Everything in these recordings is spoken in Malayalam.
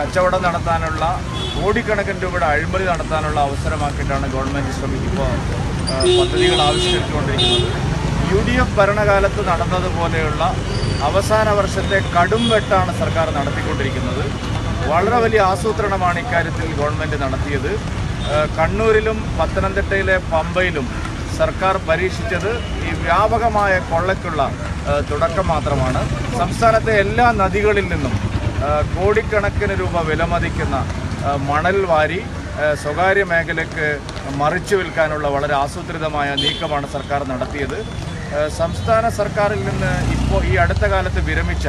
കച്ചവടം നടത്താനുള്ള കോടിക്കണക്കിന് രൂപയുടെ അഴിമതി നടത്താനുള്ള അവസരമാക്കിയിട്ടാണ് ഗവൺമെൻറ് ശ്രമിക്കുമ്പോൾ പദ്ധതികൾ ആവിഷ്കരിച്ചുകൊണ്ടിരിക്കുന്നത്. UDF ഭരണകാലത്ത് നടന്നതുപോലെയുള്ള അവസാന വർഷത്തെ കടും വെട്ടാണ് സർക്കാർ നടത്തിക്കൊണ്ടിരിക്കുന്നത്. വളരെ വലിയ ആസൂത്രണമാണ് ഇക്കാര്യത്തിൽ ഗവൺമെൻറ് നടത്തിയത്. കണ്ണൂരിലും പത്തനംതിട്ടയിലെ പമ്പയിലും സർക്കാർ പരീക്ഷിച്ചത് ഈ വ്യാപകമായ കൊള്ളയ്ക്കുള്ള തുടക്കം മാത്രമാണ്. സംസ്ഥാനത്തെ എല്ലാ നദികളിൽ നിന്നും കോടിക്കണക്കിന് രൂപ വിലമതിക്കുന്ന മണൽ വാരി സ്വകാര്യ മേഖലയ്ക്ക് മറിച്ചു വിൽക്കാനുള്ള വളരെ ആസൂത്രിതമായ നീക്കമാണ് സർക്കാർ നടത്തിയത്. സംസ്ഥാന സർക്കാരിൽ നിന്ന് ഇപ്പോൾ ഈ അടുത്ത കാലത്ത് വിരമിച്ച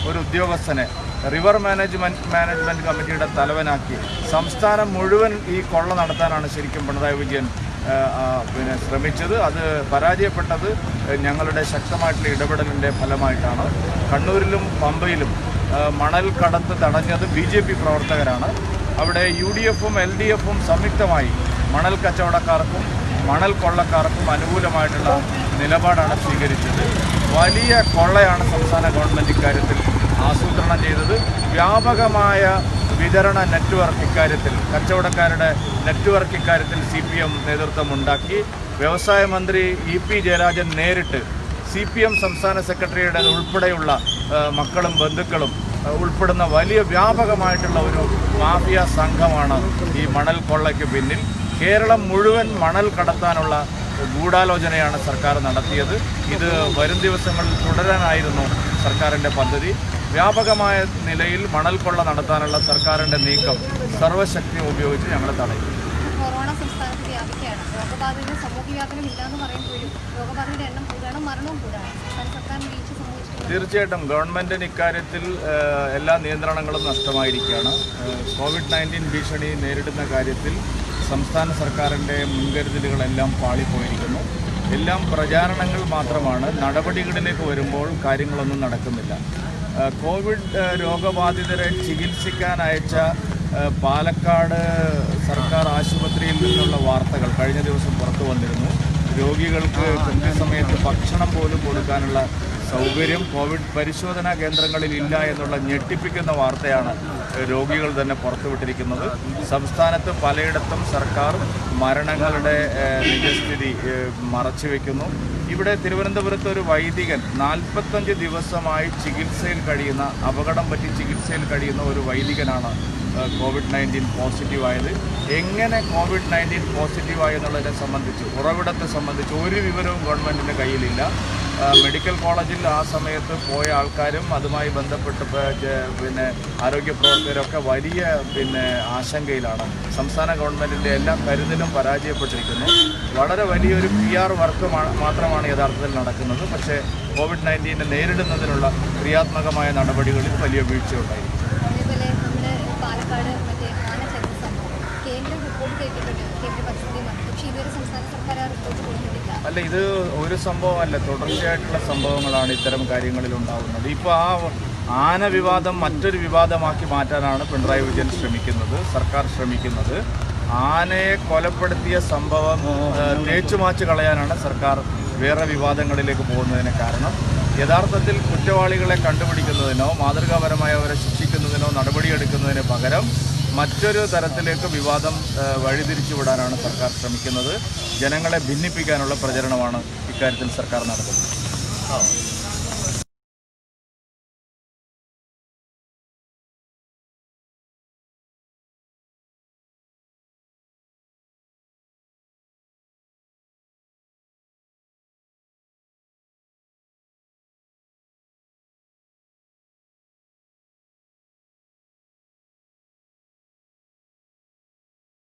ഒരു ഉദ്യോഗസ്ഥനെ റിവർ മാനേജ്മെൻറ്റ് കമ്മിറ്റിയുടെ തലവനാക്കി സംസ്ഥാനം മുഴുവൻ ഈ കൊള്ള നടത്താനാണ് ശരിക്കും പിണറായി വിജയൻ ശ്രമിച്ചത്. അത് പരാജയപ്പെട്ടത് ഞങ്ങളുടെ ശക്തമായിട്ടുള്ള ഇടപെടലിൻ്റെ ഫലമായിട്ടാണ്. കണ്ണൂരിലും പമ്പയിലും മണൽ കടത്ത് തടഞ്ഞത് BJP പ്രവർത്തകരാണ്. അവിടെ UDFും LDFും സംയുക്തമായി മണൽ കച്ചവടക്കാർക്കും മണൽ കൊള്ളക്കാർക്കും അനുകൂലമായിട്ടുള്ള നിലപാടാണ് സ്വീകരിച്ചത്. വലിയ കൊള്ളയാണ് സംസ്ഥാന ഗവൺമെൻറ് ഇക്കാര്യത്തിൽ ആസൂത്രണം ചെയ്തത്. വ്യാപകമായ വിതരണ നെറ്റ്വർക്ക് ഇക്കാര്യത്തിൽ, കച്ചവടക്കാരുടെ നെറ്റ്വർക്ക് ഇക്കാര്യത്തിൽ CPM നേതൃത്വം ഉണ്ടാക്കി. വ്യവസായ മന്ത്രി EP ജയരാജൻ നേരിട്ട് CPM സംസ്ഥാന സെക്രട്ടറിയുടെ ഉൾപ്പെടെയുള്ള മക്കളും ബന്ധുക്കളും ഉൾപ്പെടുന്ന വലിയ വ്യാപകമായിട്ടുള്ള ഒരു മാഫിയ സംഘമാണ് ഈ മണൽ കൊള്ളയ്ക്ക് പിന്നിൽ. കേരളം മുഴുവൻ മണൽ കടത്താനുള്ള ഗൂഢാലോചനയാണ് സർക്കാർ നടത്തിയത്. ഇത് വരും ദിവസങ്ങളിൽ തുടരാനായിരുന്നു സർക്കാരിൻ്റെ പദ്ധതി. വ്യാപകമായ നിലയിൽ മണൽ കൊള്ള നടത്താനുള്ള സർക്കാരിൻ്റെ നീക്കം സർവ്വശക്തി ഉപയോഗിച്ച് ഞങ്ങൾ തടയും. കൊറോണ സംസ്ഥാനത്ത് വ്യാപിക്കുകയാണ്. രോഗബാധിതരും സമൂഹവ്യാപനം ഇല്ലാന്ന് പറയുമ്പോഴും രോഗബാധിതരുടെ എണ്ണം കൂടുകയാണ്, മരണവും കൂടുകയാണ്. സർക്കാരിന് വീഴ്ച സംഭവിച്ചിട്ടുണ്ട്. തീർച്ചയായിട്ടും ഗവൺമെൻറ്റിന് ഇക്കാര്യത്തിൽ എല്ലാ നിയന്ത്രണങ്ങളും നഷ്ടമായിരിക്കുകയാണ്. COVID-19 ഭീഷണി നേരിടുന്ന കാര്യത്തിൽ സംസ്ഥാന സർക്കാരിൻ്റെ മുൻകരുതലുകളെല്ലാം പാളിപ്പോയിരിക്കുന്നു. എല്ലാം പ്രചാരണങ്ങൾ മാത്രമാണ്. നടപടികളിലേക്ക് വരുമ്പോൾ കാര്യങ്ങളൊന്നും നടക്കുന്നില്ല. കോവിഡ് രോഗബാധിതരെ ചികിത്സിക്കാൻ അയച്ച പാലക്കാട് സർക്കാർ ആശുപത്രിയിൽ നിന്നുള്ള വാർത്തകൾ കഴിഞ്ഞ ദിവസം പുറത്തു വന്നിരുന്നു. രോഗികൾക്ക് കൃത്യസമയത്ത് ഭക്ഷണം പോലും കൊടുക്കാനുള്ള സൗകര്യം കോവിഡ് പരിശോധനാ കേന്ദ്രങ്ങളിൽ ഇല്ല എന്നുള്ള ഞെട്ടിപ്പിക്കുന്ന വാർത്തയാണ് രോഗികൾ തന്നെ പുറത്തുവിട്ടിരിക്കുന്നത്. സംസ്ഥാനത്ത് പലയിടത്തും സർക്കാർ മരണങ്ങളുടെ നിജസ്ഥിതി മറച്ചുവെക്കുന്നു. ഇവിടെ തിരുവനന്തപുരത്ത് ഒരു വൈദികൻ 45 ദിവസമായി ചികിത്സയിൽ കഴിയുന്ന, അപകടം പറ്റി ചികിത്സയിൽ കഴിയുന്ന ഒരു വൈദികനാണ് COVID-19 പോസിറ്റീവായത്. എങ്ങനെ COVID-19 പോസിറ്റീവായി എന്നുള്ളതിനെ സംബന്ധിച്ച്, ഉറവിടത്തെ സംബന്ധിച്ച് ഒരു വിവരവും ഗവൺമെൻറ്റിൻ്റെ കയ്യിലില്ല. മെഡിക്കൽ കോളേജിൽ ആ സമയത്ത് പോയ ആൾക്കാരും അതുമായി ബന്ധപ്പെട്ട് ആരോഗ്യ പ്രവർത്തകരൊക്കെ വലിയ ആശങ്കയിലാണ്. സംസ്ഥാന ഗവൺമെൻറ്റിൻ്റെ എല്ലാ കരുതലും പരാജയപ്പെട്ടിരിക്കുന്നു. വളരെ വലിയൊരു PR വർക്ക് മാത്രമാണ് യഥാർത്ഥത്തിൽ നടക്കുന്നത്. പക്ഷേ COVID-19 നേരിടുന്നതിനുള്ള ക്രിയാത്മകമായ നടപടികളിൽ വലിയ വീഴ്ചയുണ്ടായിരിക്കും. അല്ല, ഇത് ഒരു സംഭവമല്ല, തുടർച്ചയായിട്ടുള്ള സംഭവങ്ങളാണ് ഇത്തരം കാര്യങ്ങളിൽ ഉണ്ടാകുന്നത്. ഇപ്പോൾ ആന വിവാദം മറ്റൊരു വിവാദമാക്കി മാറ്റാനാണ് പിണറായി വിജയൻ ശ്രമിക്കുന്നത്, സർക്കാർ ശ്രമിക്കുന്നത്. ആനയെ കൊലപ്പെടുത്തിയ സംഭവം തേച്ചുമാച്ച് കളയാനാണ് സർക്കാർ വേറെ വിവാദങ്ങളിലേക്ക് പോകുന്നതിന് കാരണം. യഥാർത്ഥത്തിൽ കുറ്റവാളികളെ കണ്ടുപിടിക്കുന്നതിനോ മാതൃകാപരമായി അവരെ ശിക്ഷിക്കുന്നതിനോ നടപടിയെടുക്കുന്നതിന് പകരം മറ്റൊരു തരത്തിലേക്ക് വിവാദം വഴിതിരിച്ചു വിടാനാണ് സർക്കാർ ശ്രമിക്കുന്നത്. ജനങ്ങളെ ഭിന്നിപ്പിക്കാനുള്ള പ്രചരണമാണ് ഇക്കാര്യത്തിൽ സർക്കാർ നടത്തുന്നത്.